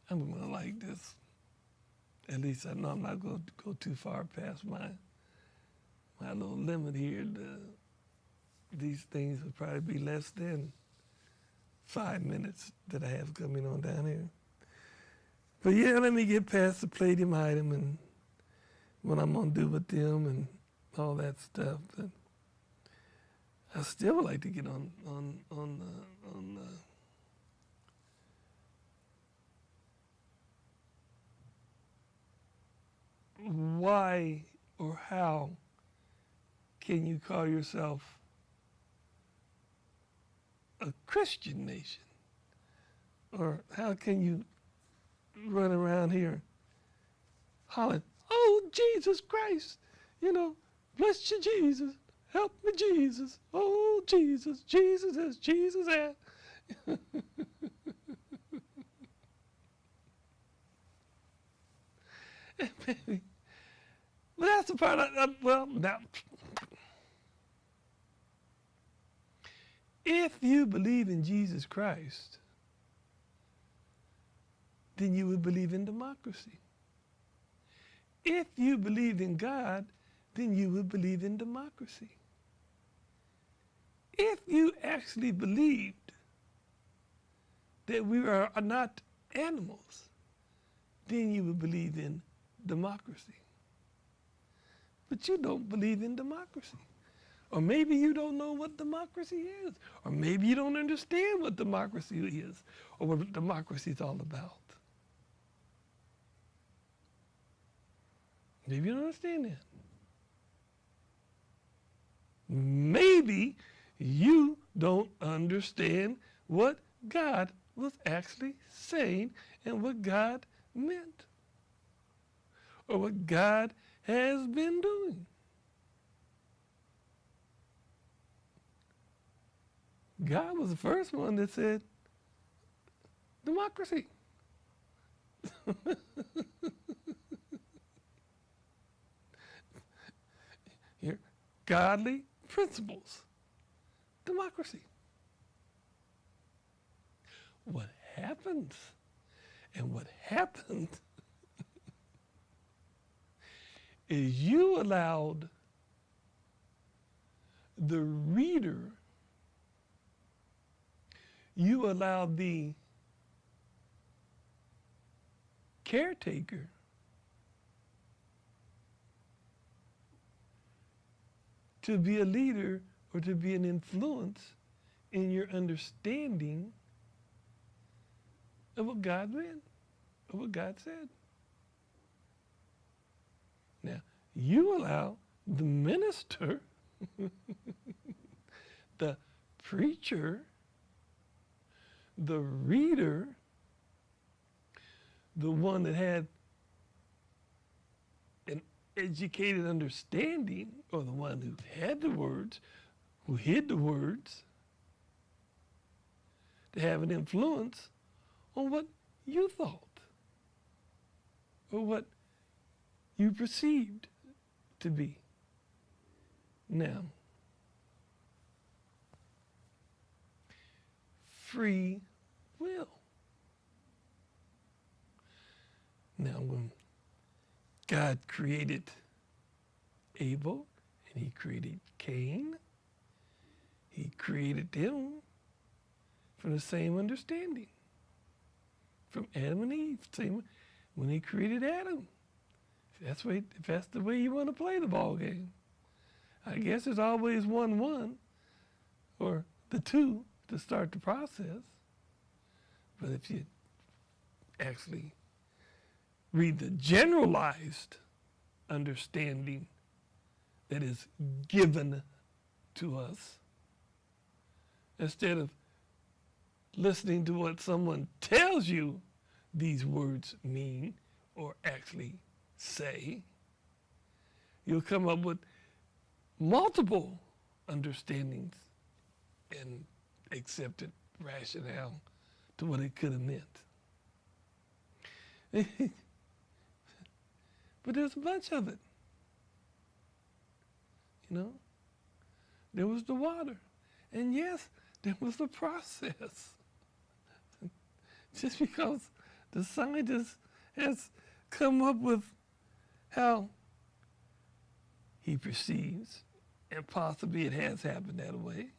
I'm going to like this. At least I know I'm not going to go too far past my little limit here. These things would probably be less than 5 minutes that I have coming on down here. But yeah, let me get past the palladium item and what I'm going to do with them and all that stuff. But I still would like to get on why or how can you call yourself a Christian nation? Or how can you run around here hollering, oh, Jesus Christ, bless you, Jesus, help me, Jesus, oh, Jesus, Jesus is Jesus at. But that's the part now, if you believe in Jesus Christ, then you would believe in democracy. If you believed in God, then you would believe in democracy. If you actually believed that we are not animals, then you would believe in democracy. But you don't believe in democracy. Or maybe you don't know what democracy is. Or maybe you don't understand what democracy is or what democracy is all about. Maybe you don't understand that. Maybe you don't understand what God was actually saying and what God meant or what God has been doing. God was the first one that said, democracy. Your godly principles. Democracy. What happens and what happened is you allowed the reader, you allowed the caretaker to be a leader or to be an influence in your understanding of what God meant, of what God said. Now, you allow the minister, the preacher, the reader, the one that had an educated understanding, or the one who had the words, who hid the words, to have an influence on what you thought or what you perceived to be. Now, free will. Now, when God created Abel and he created Cain, he created them from the same understanding, from Adam and Eve. Same when he created Adam. If that's the way you want to play the ball game, I guess there's always 1-1 or the 2 to start the process. But if you actually read the generalized understanding that is given to us, instead of listening to what someone tells you these words mean or actually say, you'll come up with multiple understandings and accepted rationale to what it could have meant. But there's a bunch of it. There was the water. And yes, there was the process. Just because The scientist has come up with how he perceives, and possibly it has happened that way.